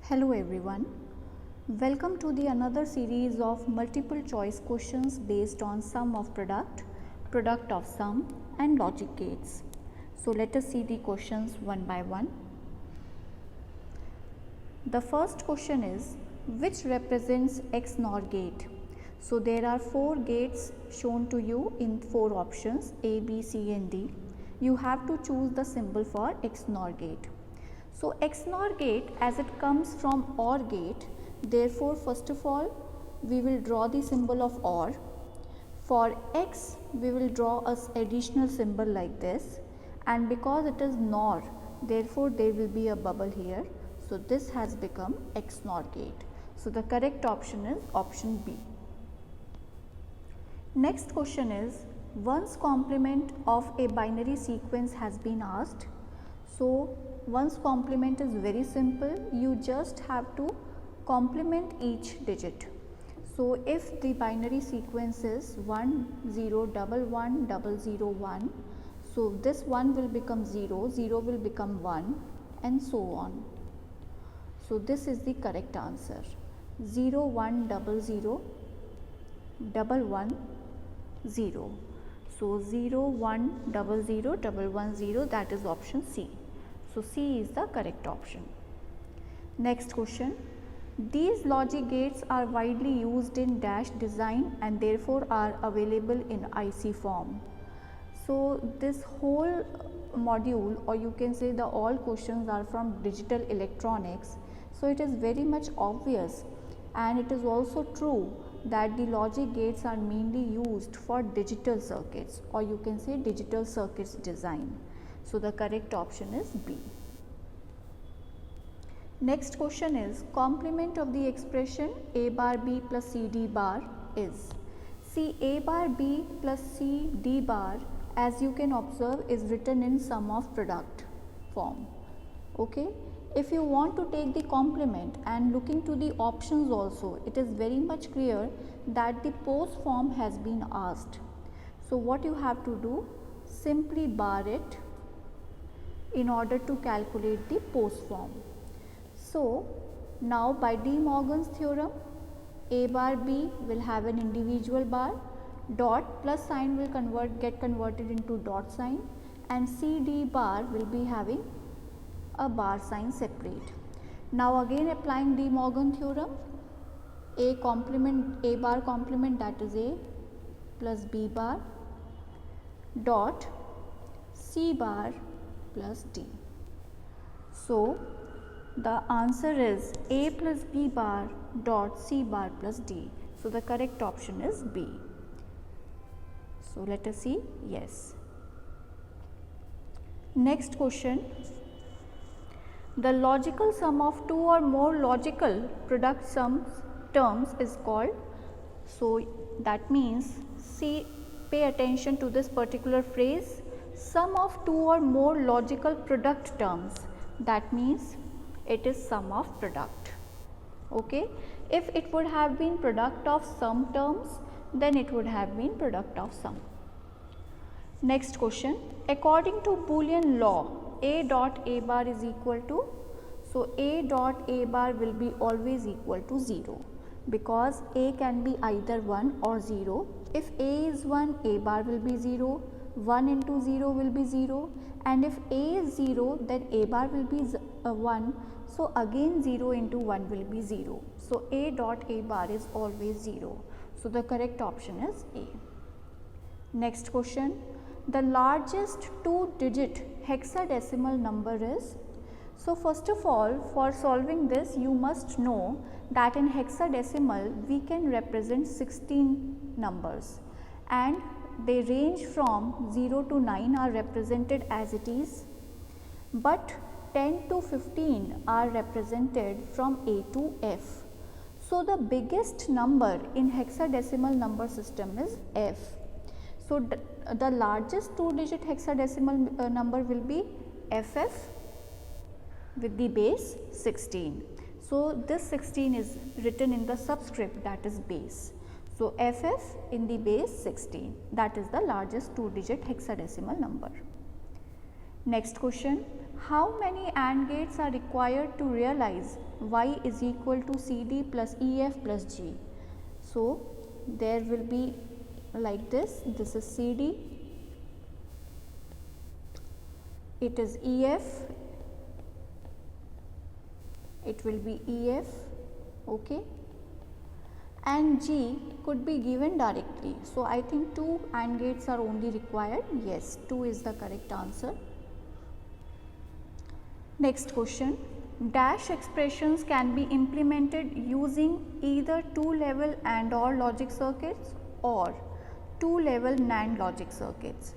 Hello everyone, welcome to the another series of multiple choice questions based on sum of product, product of sum and logic gates. So let us see the questions one by one. The first question is, which represents XNOR gate? So there are 4 gates shown to you in 4 options A, B, C and D. You have to choose the symbol for XNOR gate. So XNOR gate, as it comes from OR gate, therefore first of all we will draw the symbol of OR. For X we will draw an additional symbol like this, and because it is NOR, therefore there will be a bubble here. So this has become XNOR gate. So the correct option is option B. Next question is, one's complement of a binary sequence has been asked. So one's complement is very simple, you just have to complement each digit. So if the binary sequence is 1 0 1 1 0 0 1, so this 1 will become 0, 0 will become 1 and so on. So this is the correct answer, 0 1 0 0 1 1 0. So 0 1 0 0 1 1 0, that is option C. So C is the correct option. Next question, these logic gates are widely used in dash design and therefore are available in IC form. So this whole module, or you can say the all questions are from digital electronics. So it is very much obvious, and it is also true that the logic gates are mainly used for digital circuits, or you can say digital circuits design. So the correct option is B. Next question is, complement of the expression A bar B plus C D bar is. See, A bar B plus C D bar, as you can observe, is written in sum of product form. Okay. If you want to take the complement and looking to the options also, it is very much clear that the post form has been asked. So what you have to do, simply bar it in order to calculate the post form. So now by De Morgan's theorem, A bar B will have an individual bar, dot plus sign will get converted into dot sign, and C D bar will be having a bar sign separate. Now again applying De Morgan theorem, A bar complement, that is A plus B bar dot C bar plus D. So the answer is A plus B bar dot C bar plus D. So the correct option is B. So let us see, yes. Next question, the logical sum of 2 or more logical product terms is called. So that means, see, pay attention to this particular phrase, sum of 2 or more logical product terms. That means it is sum of product. Okay. If it would have been product of sum terms, then it would have been product of sum. Next question, according to Boolean law, A dot A bar is equal to, so A dot A bar will be always equal to 0, because A can be either 1 or 0. If A is 1, A bar will be 0, 1 into 0 will be 0, and if A is 0, then A bar will be 1, so again 0 into 1 will be 0. So A dot A bar is always 0. So the correct option is A. Next question, the largest 2-digit hexadecimal number is. So first of all, for solving this, you must know that in hexadecimal we can represent 16 numbers, and they range from 0 to 9 are represented as it is, but 10 to 15 are represented from A to F. So the biggest number in hexadecimal number system is F. So the largest 2-digit hexadecimal number will be FF with the base 16. So this 16 is written in the subscript, that is base. So FF in the base 16, that is the largest 2-digit hexadecimal number. Next question, How many AND gates are required to realize y is equal to CD plus EF plus G? So, there will be like this is CD, it is EF, it will be EF, okay, and G could be given directly. So, I think 2 AND gates are only required. Yes, 2 is the correct answer. Next question, dash expressions can be implemented using either 2-level AND OR logic circuits or 2-level NAND logic circuits.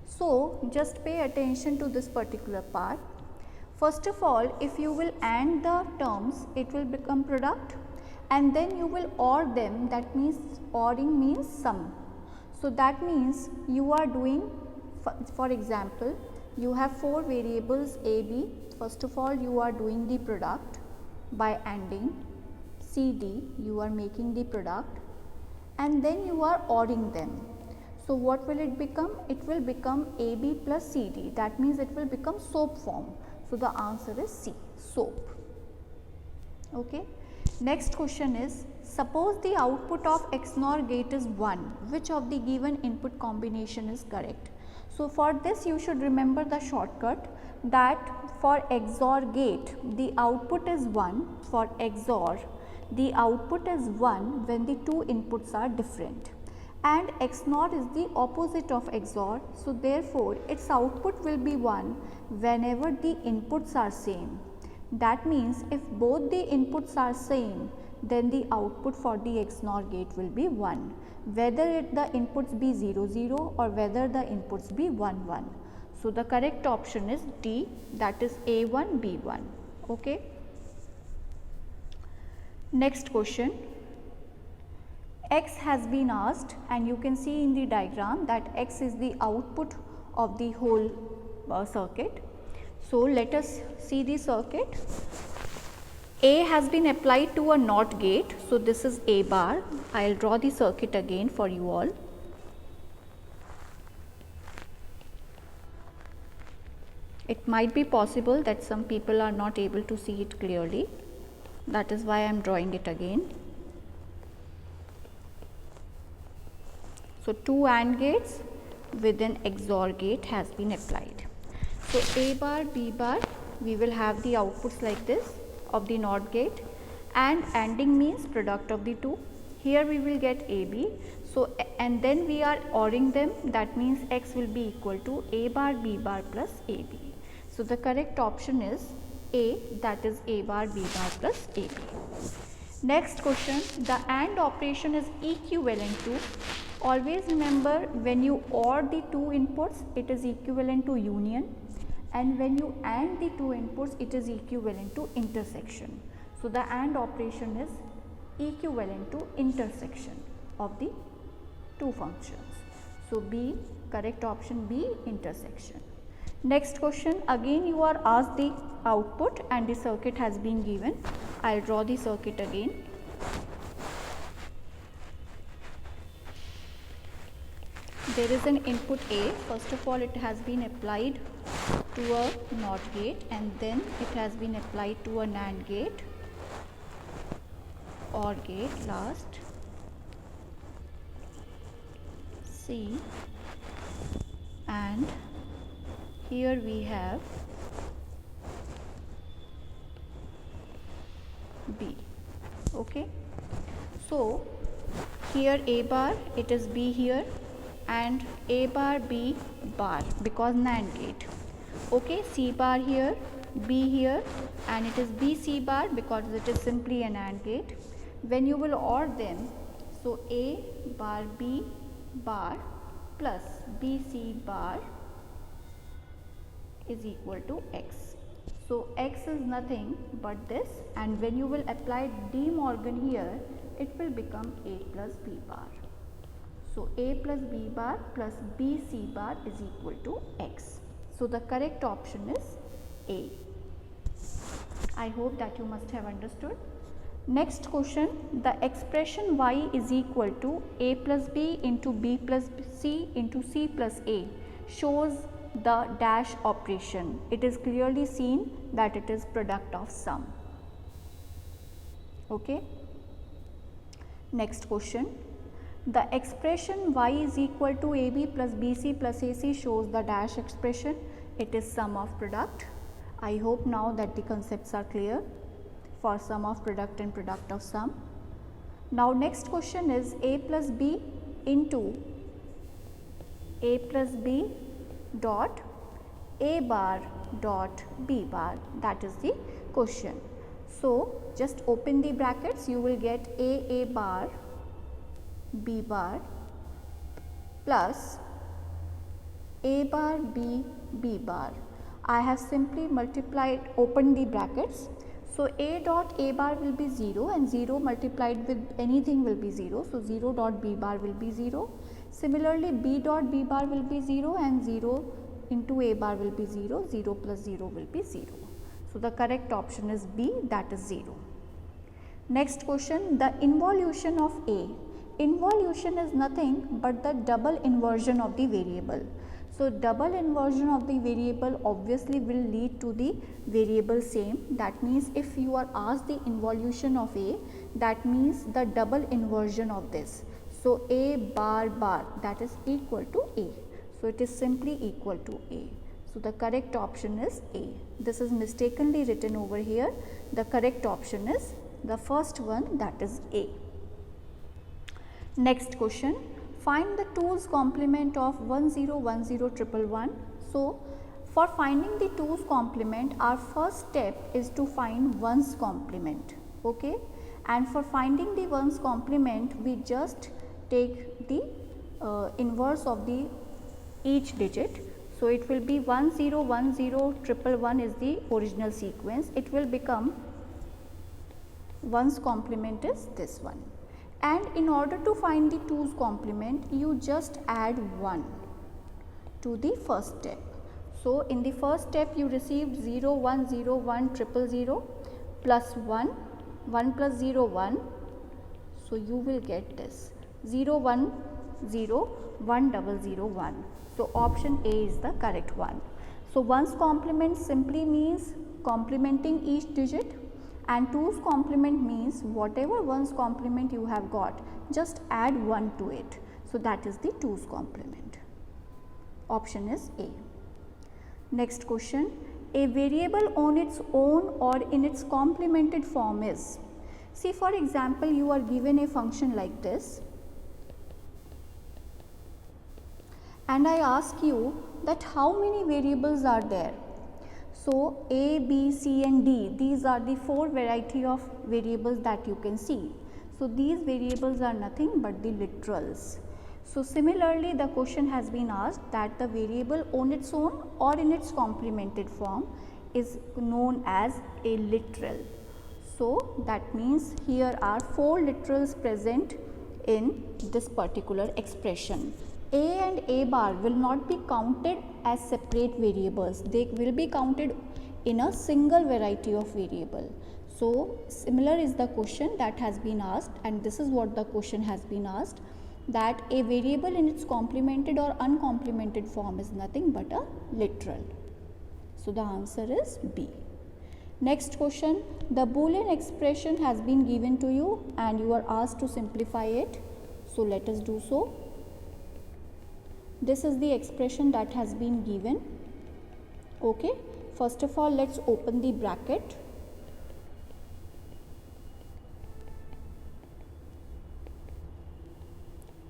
So, just pay attention to this particular part. First of all, if you will AND the terms, it will become product, and then you will OR them, that means ORing means sum. So, that means you are doing, for example, you have 4 variables A, B. First of all, you are doing the product by ANDing, CD, you are making the product, and then you are ORing them. So, what will it become? It will become AB plus CD, that means it will become SOAP form. So, the answer is C, SOAP. Okay. Next question is, suppose the output of XNOR gate is 1, which of the given input combination is correct? So, for this you should remember the shortcut that for XOR gate the output is 1, for XOR the output is 1 when the 2 inputs are different, and XNOR is the opposite of XOR. So, therefore, its output will be 1 whenever the inputs are same. That means, if both the inputs are same, then the output for the XNOR gate will be 1, whether the inputs be 0 0 or whether the inputs be 1 1. So, the correct option is D, that is A1 B1. Okay. Next question, X has been asked, and you can see in the diagram that X is the output of the whole circuit. So, let us see the circuit. A has been applied to a NOT gate. So, this is A bar. I will draw the circuit again for you all. It might be possible that some people are not able to see it clearly. That is why I am drawing it again. So, 2 AND gates with an XOR gate has been applied. So, A bar, B bar, we will have the outputs like this of the NOT gate, and ANDing means product of the 2. Here we will get AB. So, and then we are ORing them, that means X will be equal to A bar B bar plus AB. So, the correct option is A, that is A bar B bar plus AB. Next question, the AND operation is equivalent to, always remember when you OR the 2 inputs, it is equivalent to union, and when you AND the 2 inputs, it is equivalent to intersection. So, the AND operation is equivalent to intersection of the 2 functions. So, B, correct option B, intersection. Next question, again you are asked the output and the circuit has been given. I will draw the circuit again. There is an input A. First of all, it has been applied to a NOT gate, and then it has been applied to a NAND gate, OR gate last, C, and here we have B. Okay. So, here A bar, it is B here, and A bar B bar because NAND gate. Okay, C bar here, B here, and it is B C bar because it is simply an AND gate. When you will OR them, so A bar B bar plus B C bar is equal to X. So, X is nothing but this, and when you will apply De Morgan here, it will become A plus B bar. So, A plus B bar plus B C bar is equal to X. So, the correct option is A. I hope that you must have understood. Next question, the expression y is equal to A plus B into B plus C into C plus A shows the dash operation. It is clearly seen that it is product of sum. Okay. Next question. The expression y is equal to ab plus bc plus ac shows the dash expression. It is sum of product. I hope now that the concepts are clear for sum of product and product of sum. Now next question is a plus b into a plus b dot a bar dot b bar, that is the question. So just open the brackets, you will get a bar b bar plus a bar b b bar. I have simply multiplied, opened the brackets. So a dot a bar will be 0 and 0 multiplied with anything will be 0. So 0 dot b bar will be 0. Similarly b dot b bar will be 0 and 0 into a bar will be 0. 0 plus 0 will be 0. So the correct option is B, that is 0. Next question, the involution of A. Involution is nothing but the double inversion of the variable. So double inversion of the variable obviously will lead to the variable same. That means if you are asked the involution of A, that means the double inversion of this. So a bar bar, that is equal to A. So it is simply equal to A. So the correct option is A. This is mistakenly written over here. The correct option is the first one, that is A. Next question, find the 2's complement of 10 10 111. So for finding the 2's complement, our first step is to find 1's complement. Okay, and for finding the 1's complement, we just take the inverse of the each digit. So it will be 10 10 111 is the original sequence. It will become 1's complement is this one. And in order to find the 2's complement, you just add 1 to the first step. So in the first step, you received 0 1 0 1 000 plus 1, 1 plus 0 1. So you will get this 0 1 0 1 0 1. So option A is the correct one. So 1's complement simply means complementing each digit, and 2's complement means whatever 1's complement you have got, just add 1 to it. So that is the 2's complement. Option is A. Next question, a variable on its own or in its complemented form is. See, for example, you are given a function like this and I ask you that how many variables are there. So A, B, C and D, these are the 4 variety of variables that you can see. So these variables are nothing but the literals. So similarly, the question has been asked that the variable on its own or in its complemented form is known as a literal. So that means here are 4 literals present in this particular expression. A and A bar will not be counted as separate variables. They will be counted in a single variety of variable. So similar is the question that has been asked, and this is what the question has been asked, that a variable in its complemented or uncomplemented form is nothing but a literal. So the answer is B. Next question, the Boolean expression has been given to you and you are asked to simplify it. So let us do so. This is the expression that has been given. Okay, first of all, let's open the bracket.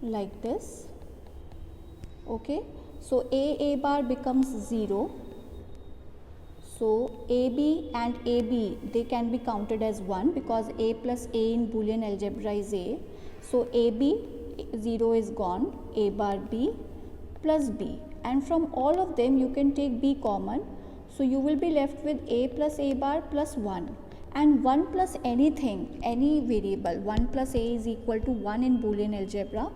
Like this. Okay, so A bar becomes 0. So AB and AB, they can be counted as 1 because A plus A in Boolean algebra is A. So AB 0 is gone, A bar B plus B, and from all of them you can take B common. So you will be left with A plus A bar plus 1, and 1 plus anything, any variable, 1 plus A is equal to 1 in Boolean algebra.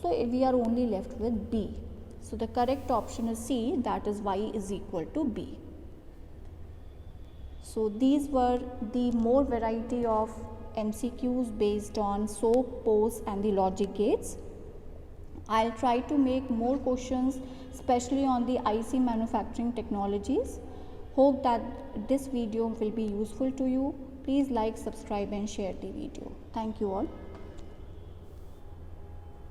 So we are only left with B. So the correct option is C, that is Y is equal to B. So these were the more variety of MCQs based on SOAP, POS and the logic gates. I'll try to make more questions especially on the IC manufacturing technologies. Hope that this video will be useful to you. Please like, subscribe and share the video. Thank you all.